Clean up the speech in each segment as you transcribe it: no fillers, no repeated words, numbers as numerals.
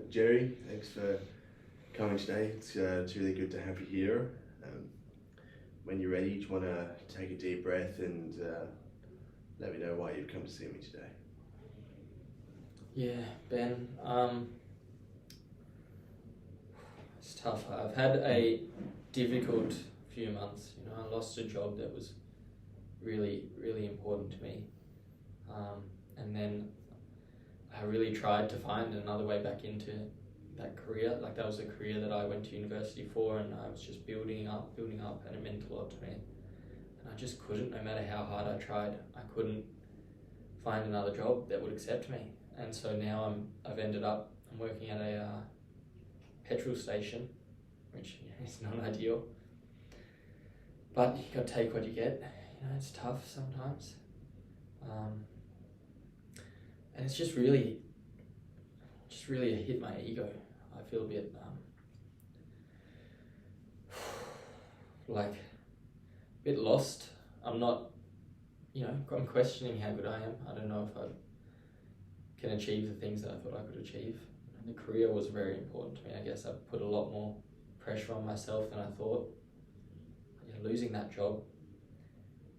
Jerry, thanks for coming today. It's really good to have you here. When you're ready, do you want to take a deep breath and let me know why you've come to see me today? Yeah, Ben, it's tough. I've had a difficult few months. I lost a job that was really, really important to me. And then I really tried to find another way back into that career. Like, that was a career that I went to university for, and I was just building up, and it meant a lot to me. And I just couldn't, no matter how hard I tried, I couldn't find another job that would accept me. And so now I'm working at a petrol station, which is not ideal. But you got to take what you get. It's tough sometimes. And it's just really hit my ego. I feel a bit lost. I'm not, I'm questioning how good I am. I don't know if I can achieve the things that I thought I could achieve. And the career was very important to me. I guess I put a lot more pressure on myself than I thought. Losing that job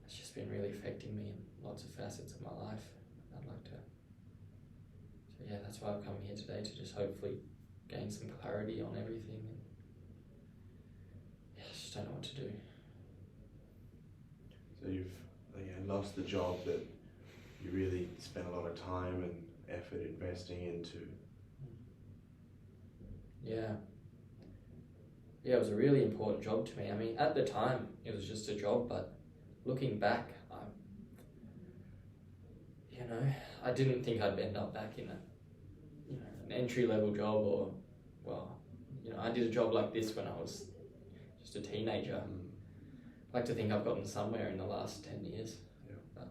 has just been really affecting me in lots of facets of my life. So that's why I've come here today, to just hopefully gain some clarity on everything. And I just don't know what to do. So you've lost the job that you really spent a lot of time and effort investing into. Yeah, it was a really important job to me. I mean, at the time, it was just a job, but looking back, I didn't think I'd end up back in an entry-level job, or, I did a job like this when I was just a teenager. I like to think I've gotten somewhere in the last 10 years. Yeah. But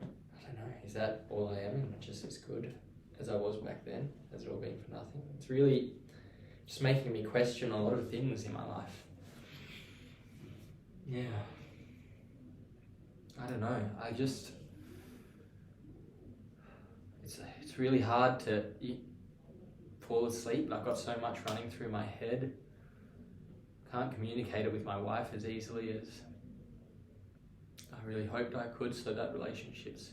I don't know, is that all I am, and just as good as I was back then? Has it all been for nothing? It's really just making me question a lot of things in my life. Yeah. I don't know. It's really hard to fall asleep. I've got so much running through my head. Can't communicate it with my wife as easily as I really hoped I could, so that relationship's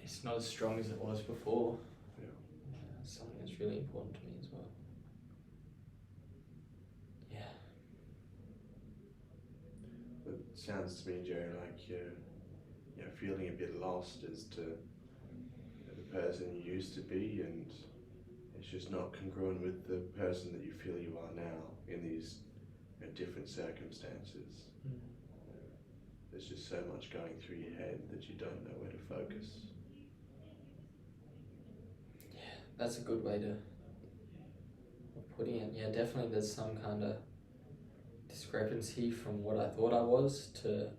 it's not as strong as it was before. Yeah. It's something that's really important to me as well. Yeah. It sounds to me, Jerry, like you're feeling a bit lost as to the person you used to be, and it's just not congruent with the person that you feel you are now in these different circumstances. There's just so much going through your head that you don't know where to focus. Yeah, that's a good way of putting it. Yeah, definitely there's some kind of discrepancy from what I thought I was to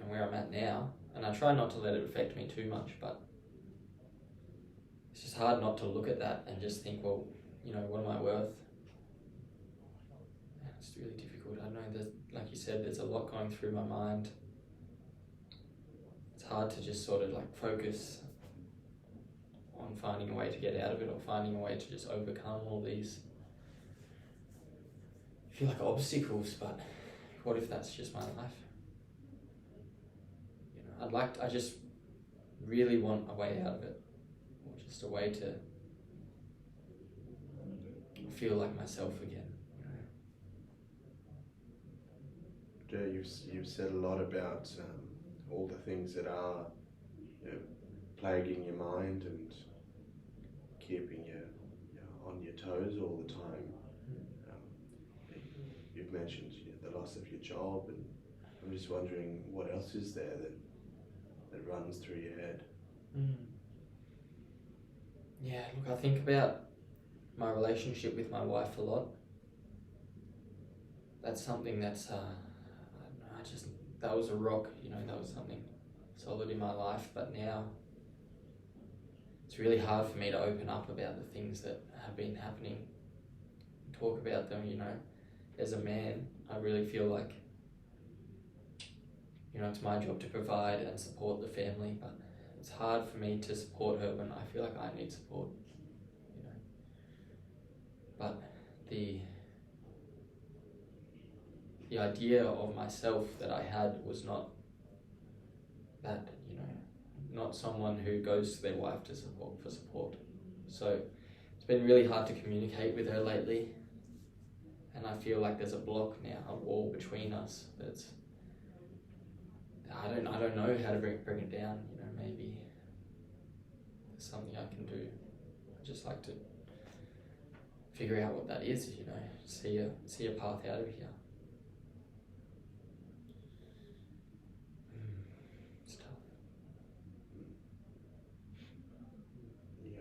where I'm at now. And I try not to let it affect me too much, but it's just hard not to look at that and just think, well, what am I worth? Yeah, it's really difficult. I know that, like you said, there's a lot going through my mind. It's hard to just sort of focus on finding a way to get out of it, or finding a way to just overcome all these, I feel like, obstacles. But what if that's just my life? I just really want a way out of it, or just a way to feel like myself again. You've said a lot about all the things that are plaguing your mind and keeping you on your toes all the time. You've mentioned the loss of your job, and I'm just wondering what else is there that runs through your head. Yeah, look, I think about my relationship with my wife a lot. That's something that's, that was a rock, that was something solid in my life. But now it's really hard for me to open up about the things that have been happening, talk about them. As a man, I really feel like it's my job to provide and support the family, but it's hard for me to support her when I feel like I need support, you know. But the idea of myself that I had was not that, you know, not someone who goes to their wife to for support. So it's been really hard to communicate with her lately, and I feel like there's a block now, a wall between us. That's I don't know how to bring it down. You know, maybe there's something I can do. I just like to figure out what that is. You know, see a path out of here. It's tough.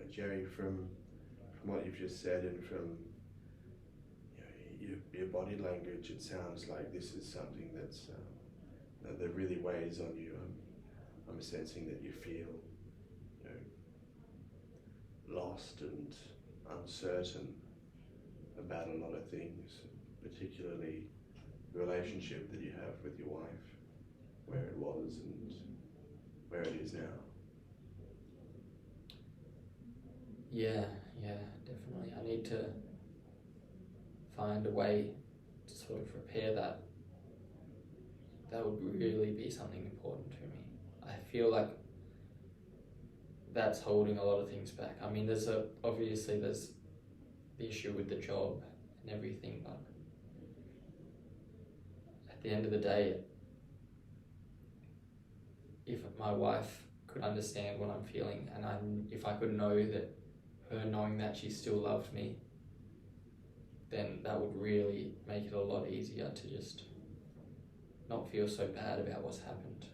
Jerry, from what you've just said and from your body language, it sounds like this is something that's that really weighs on you. I'm sensing that you feel lost and uncertain about a lot of things, particularly the relationship that you have with your wife, where it was and where it is now. Yeah, definitely. I need to find a way to sort of repair that. That would really be something important to me. I feel like that's holding a lot of things back. I mean, obviously there's the issue with the job and everything, but at the end of the day, if my wife could understand what I'm feeling, and if I could know that her knowing that she still loved me, then that would really make it a lot easier to just not feel so bad about what's happened.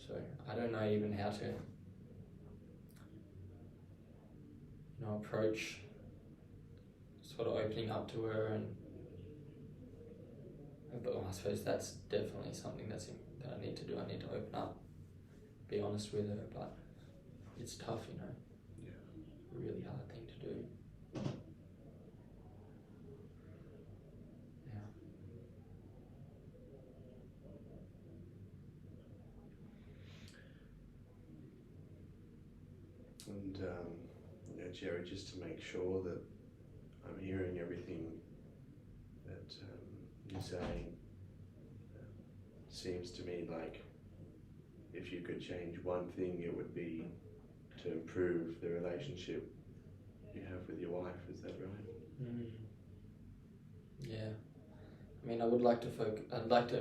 So I don't know even how to, approach sort of opening up to her, and I suppose that's definitely something that I need to do. I need to open up, be honest with her, but it's tough, Yeah. Really hard thing to do. Yeah. And Jerry, just to make sure that I'm hearing everything that you're saying, seems to me like if you could change one thing, it would be to improve the relationship you have with your wife. Is that right? Yeah. I mean, I would like to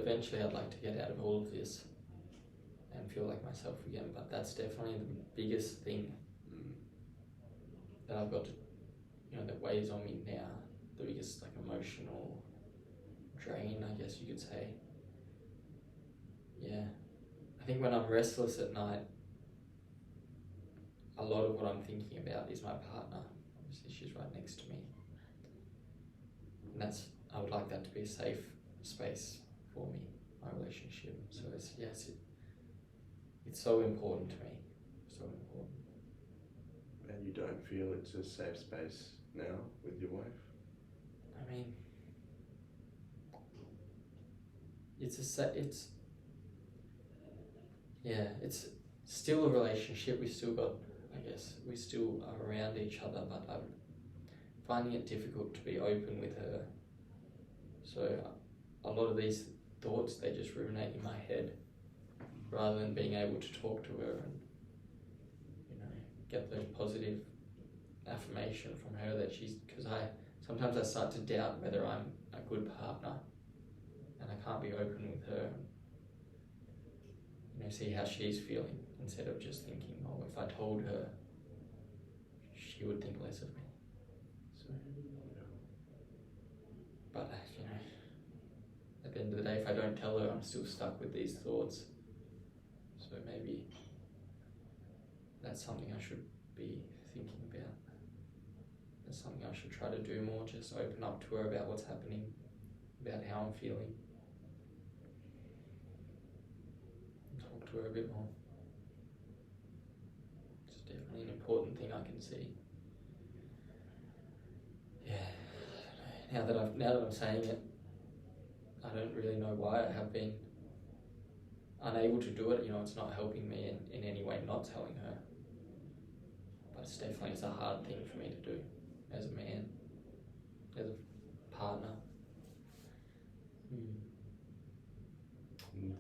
eventually I'd like to get out of all of this and feel like myself again, but that's definitely the biggest thing that I've got to, that weighs on me now. The biggest emotional drain, I guess you could say. Yeah. I think when I'm restless at night, a lot of what I'm thinking about is my partner. Obviously, she's right next to me. And I would like that to be a safe space for me, my relationship. So it's so important to me, so important. And you don't feel it's a safe space now with your wife? I mean, it's still a relationship. We still are around each other, but I'm finding it difficult to be open with her. So a lot of these thoughts, they just ruminate in my head rather than being able to talk to her and get those positive affirmation from her that because sometimes I start to doubt whether I'm a good partner, and I can't be open with her and see how she's feeling, instead of just thinking, oh, if I told her, she would think less of me. So, but at the end of the day, if I don't tell her, I'm still stuck with these thoughts. So maybe that's something I should be thinking about. That's something I should try to do more, just open up to her about what's happening, about how I'm feeling. And talk to her a bit more. It's definitely an important thing I can see. Yeah, now that I'm saying it, I don't really know why I have been unable to do it. It's not helping me in any way not telling her. but it's a hard thing for me to do as a man, as a partner. And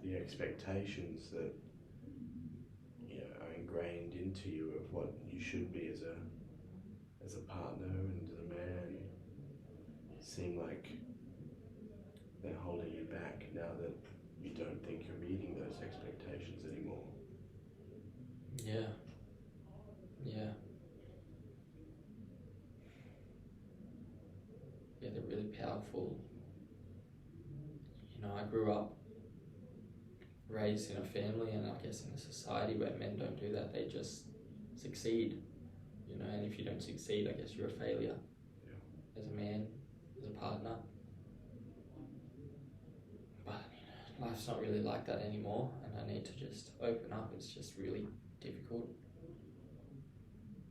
the expectations that are ingrained into you of what you should be as a partner and as a man seem like they're holding you back now that you don't think you're meeting those expectations anymore. Yeah. Yeah, they're really powerful. I grew up raised in a family and I guess in a society where men don't do that. They just succeed, and if you don't succeed, I guess you're a failure. As a man, as a partner. But life's not really like that anymore, and I need to just open up. It's just really difficult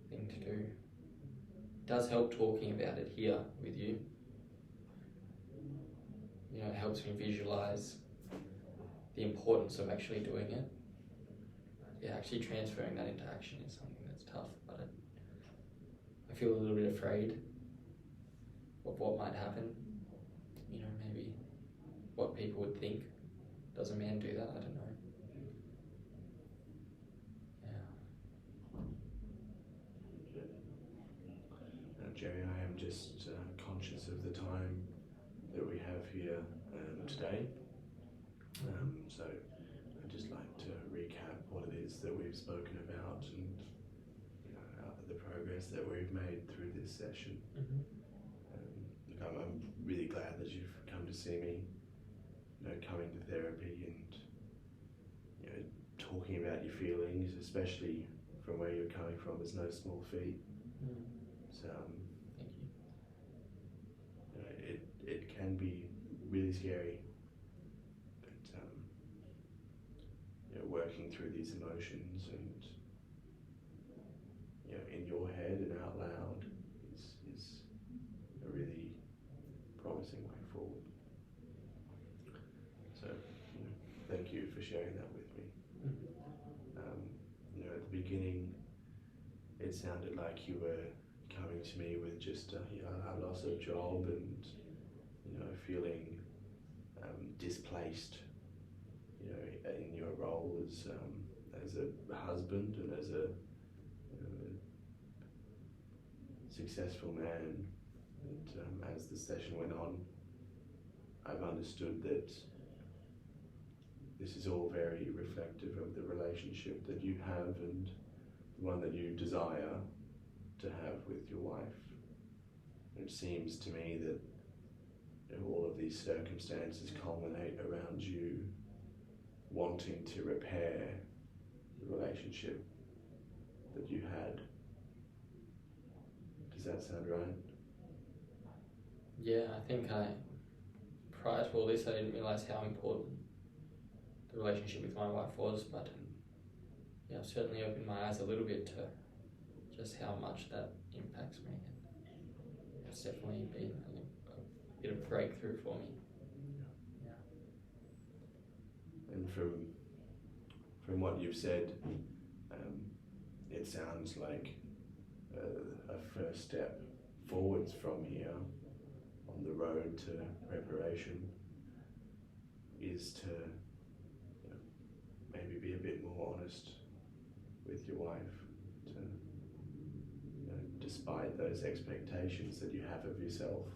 thing to do. It does help talking about it here with you. It helps me visualize the importance of actually doing it. Yeah, actually transferring that into action is something that's tough, but I feel a little bit afraid of what might happen. Maybe what people would think. Does a man do that? I don't know. Jerry, I am just conscious of the time that we have here today. So I'd just like to recap what it is that we've spoken about and the progress that we've made through this session. I'm really glad that you've come to see me, coming to therapy and talking about your feelings, especially from where you're coming from, is no small feat. So Thank you. It can be really scary, but working through these emotions and in your head and out loud is a really promising way forward. So thank you for sharing that with me. At the beginning, it sounded like you were coming to me with just I lost a job and feeling displaced in your role as a husband and as a successful man. And as the session went on, I've understood that this is all very reflective of the relationship that you have and the one that you desire to have with your wife. And it seems to me that all of these circumstances culminate around you wanting to repair the relationship that you had. Does that sound right? Yeah, I think prior to all this, I didn't realise how important the relationship with my wife was, but I've certainly opened my eyes a little bit to just how much that impacts me. It's definitely been a bit of a breakthrough for me. And from what you've said, it sounds like a first step forwards from here on the road to reparation is to maybe be a bit more honest with your wife, to despite those expectations that you have of yourself,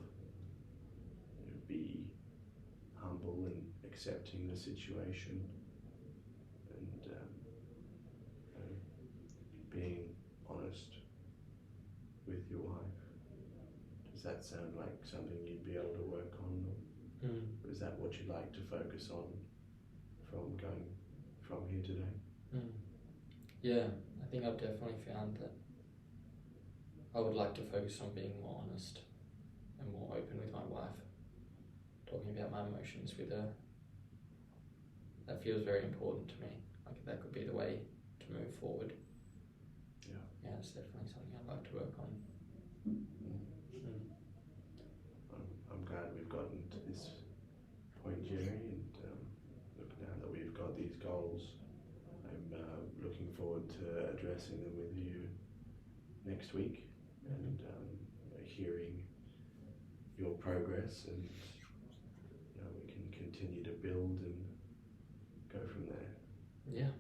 be humble and accepting the situation and being honest with your wife. Does that sound like something you'd be able to work on? Or is that what you'd like to focus on from going from here today? Yeah, I think I've definitely found that I would like to focus on being more honest and more open with my wife, talking about my emotions with her. That feels very important to me. Like that could be the way to move forward. Yeah, it's definitely something I'd like to work on. I'm glad we've gotten to this point, Jerry, and look, now that we've got these goals, I'm looking forward to addressing them with you next week and hearing your progress, and we can continue to build and go from there. Yeah,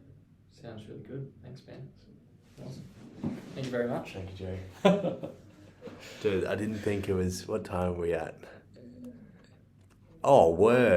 sounds really good. Thanks, Ben. Awesome. Thank you very much. Thank you, Jerry. Dude, I didn't think it was... What time are we at? Oh, word.